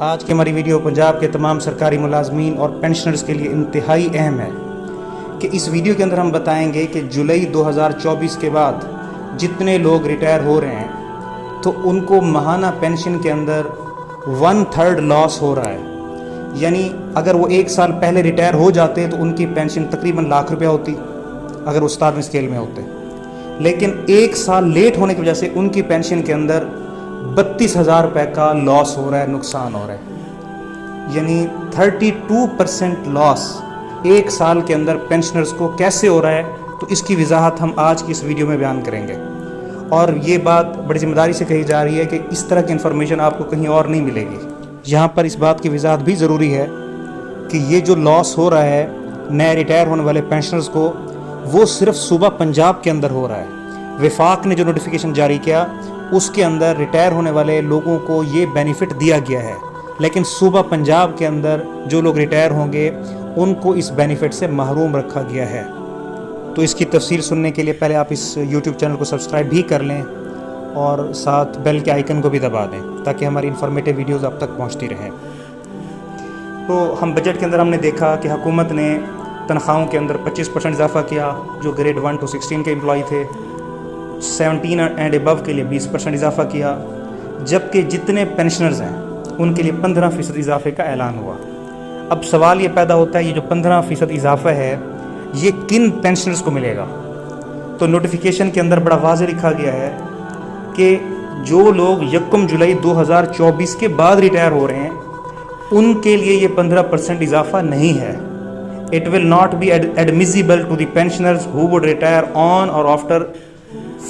آج کی ہماری ویڈیو پنجاب کے تمام سرکاری ملازمین اور پینشنرز کے لیے انتہائی اہم ہے کہ اس ویڈیو کے اندر ہم بتائیں گے کہ جولائی 2024 کے بعد جتنے لوگ ریٹائر ہو رہے ہیں تو ان کو ماہانہ پینشن کے اندر 1/3 لاس ہو رہا ہے. یعنی اگر وہ 1 سال پہلے ریٹائر ہو جاتے تو ان کی پینشن تقریباً ₹1,00,000 ہوتی اگر وہ 17ویں اسکیل میں ہوتے، لیکن 1 سال لیٹ ہونے کی وجہ سے ان کی پینشن کے اندر ₹32,000 کا لاس ہو رہا ہے، نقصان ہو رہا ہے. یعنی 32% لاس 1 سال کے اندر پینشنرز کو کیسے ہو رہا ہے، تو اس کی وضاحت ہم آج کی اس ویڈیو میں بیان کریں گے. اور یہ بات بڑی ذمہ داری سے کہی جا رہی ہے کہ اس طرح کی انفارمیشن آپ کو کہیں اور نہیں ملے گی. یہاں پر اس بات کی وضاحت بھی ضروری ہے کہ یہ جو لاس ہو رہا ہے نئے ریٹائر ہونے والے پینشنرز کو، وہ صرف صوبہ پنجاب کے اندر ہو رہا ہے. وفاق نے جو نوٹیفیکیشن جاری کیا اس کے اندر ریٹائر ہونے والے لوگوں کو یہ بینیفٹ دیا گیا ہے، لیکن صوبہ پنجاب کے اندر جو لوگ ریٹائر ہوں گے ان کو اس بینیفٹ سے محروم رکھا گیا ہے. تو اس کی تفصیل سننے کے لیے پہلے آپ اس یوٹیوب چینل کو سبسکرائب بھی کر لیں اور ساتھ بیل کے آئیکن کو بھی دبا دیں تاکہ ہماری انفارمیٹیو ویڈیوز آپ تک پہنچتی رہیں. تو ہم بجٹ کے اندر ہم نے دیکھا کہ حکومت نے تنخواہوں کے اندر 25% اضافہ کیا. جو گریڈ 1 to 16 کے امپلائی تھے 17 اینڈ ابو کے لیے 20% اضافہ کیا، جبکہ جتنے پینشنرز ہیں ان کے لیے 15% اضافے کا اعلان ہوا. اب سوال یہ پیدا ہوتا ہے یہ جو 15% اضافہ ہے یہ کن پینشنرز کو ملے گا؟ تو نوٹیفیکیشن کے اندر بڑا واضح لکھا گیا ہے کہ جو لوگ 1 جولائی 2024 کے بعد ریٹائر ہو رہے ہیں ان کے لیے یہ 15% اضافہ نہیں ہے. It will not be admissible to the pensioners who would retire on or after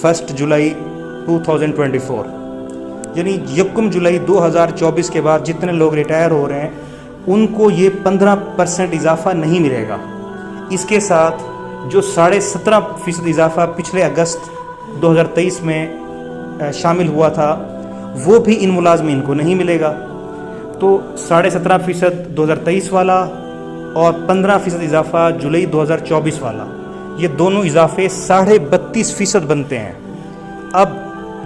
1 جولائی 2024. یعنی 1 جولائی 2024 کے بعد جتنے لوگ ریٹائر ہو رہے ہیں ان کو یہ 15% اضافہ نہیں ملے گا. اس کے ساتھ جو 17.5% اضافہ پچھلے اگست 2023 میں شامل ہوا تھا وہ بھی ان ملازمین کو نہیں ملے گا. تو 17.5% 2023 والا اور 15% اضافہ جولائی 2024 والا، یہ دونوں اضافے 32.5% بنتے ہیں. اب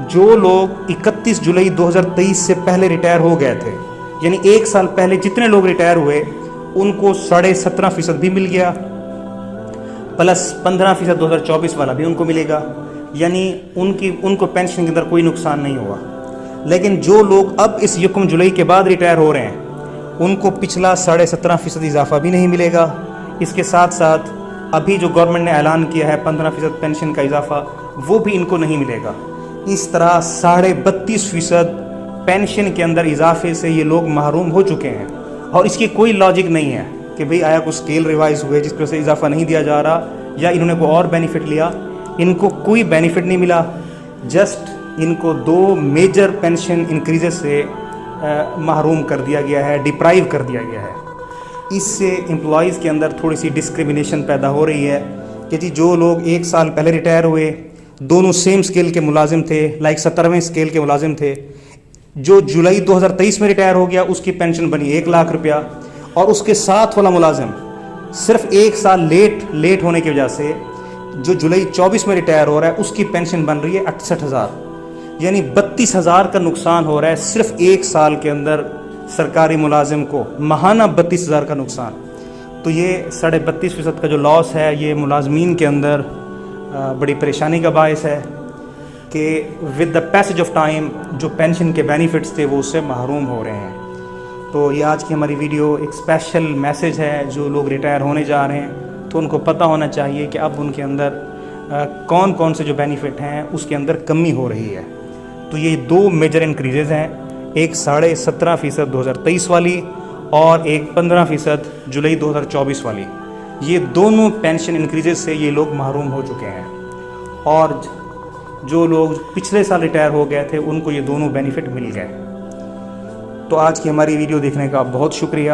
جو لوگ 31 جولائی 2023 سے پہلے ریٹائر ہو گئے تھے، یعنی 1 سال پہلے جتنے لوگ ریٹائر ہوئے ان کو 17.5% بھی مل گیا، پلس 15% 2024 والا بھی ان کو ملے گا. یعنی ان کو پینشن کے اندر کوئی نقصان نہیں ہوا. لیکن جو لوگ اب اس 1 جولائی کے بعد ریٹائر ہو رہے ہیں ان کو پچھلا 17.5% اضافہ بھی نہیں ملے گا. اس کے ساتھ ساتھ ابھی جو گورنمنٹ نے اعلان کیا ہے 15% پینشن کا اضافہ وہ بھی ان کو نہیں ملے گا. اس طرح 32.5% پینشن کے اندر اضافے سے یہ لوگ محروم ہو چکے ہیں. اور اس کی کوئی لاجک نہیں ہے کہ بھئی آیا کوئی اسکیل ریوائز ہوئے جس کی وجہ سے اضافہ نہیں دیا جا رہا یا انہوں نے کوئی اور بینیفٹ لیا. ان کو کوئی بینیفٹ نہیں ملا، جسٹ ان کو 2 میجر پینشن انکریزز سے محروم کر دیا گیا ہے، ڈپرائیو کر دیا گیا ہے. اس سے امپلائیز کے اندر تھوڑی سی ڈسکریمنیشن پیدا ہو رہی ہے کہ جی جو لوگ 1 سال پہلے ریٹائر ہوئے دونوں سیم اسکیل کے ملازم تھے، 17ویں اسکیل کے ملازم تھے، جو جولائی 2023 میں ریٹائر ہو گیا اس کی پینشن بنی ₹1,00,000 اور اس کے ساتھ والا ملازم صرف 1 سال لیٹ ہونے کی وجہ سے جو جولائی 24 میں ریٹائر ہو رہا ہے اس کی پینشن بن رہی ہے 68,000. یعنی 32,000 کا نقصان ہو رہا ہے صرف 1 سال کے اندر سرکاری ملازم کو، ماہانہ 32,000 کا نقصان. تو یہ 32.5% کا جو لاس ہے یہ ملازمین کے اندر بڑی پریشانی کا باعث ہے کہ with the passage of time جو پینشن کے بینیفٹس تھے وہ اس سے محروم ہو رہے ہیں. تو یہ آج کی ہماری ویڈیو ایک اسپیشل میسج ہے جو لوگ ریٹائر ہونے جا رہے ہیں تو ان کو پتہ ہونا چاہیے کہ اب ان کے اندر کون کون سے جو بینیفٹ ہیں اس کے اندر کمی ہو رہی ہے. تو یہ 2 میجر انکریزز ہیں، ایک 17.5% 2023 والی اور ایک 15% جولائی 2024 والی. یہ دونوں پینشن انکریزز سے یہ لوگ محروم ہو چکے ہیں اور جو لوگ پچھلے سال ریٹائر ہو گئے تھے ان کو یہ دونوں بینیفٹ مل گئے. تو آج کی ہماری ویڈیو دیکھنے کا بہت شکریہ.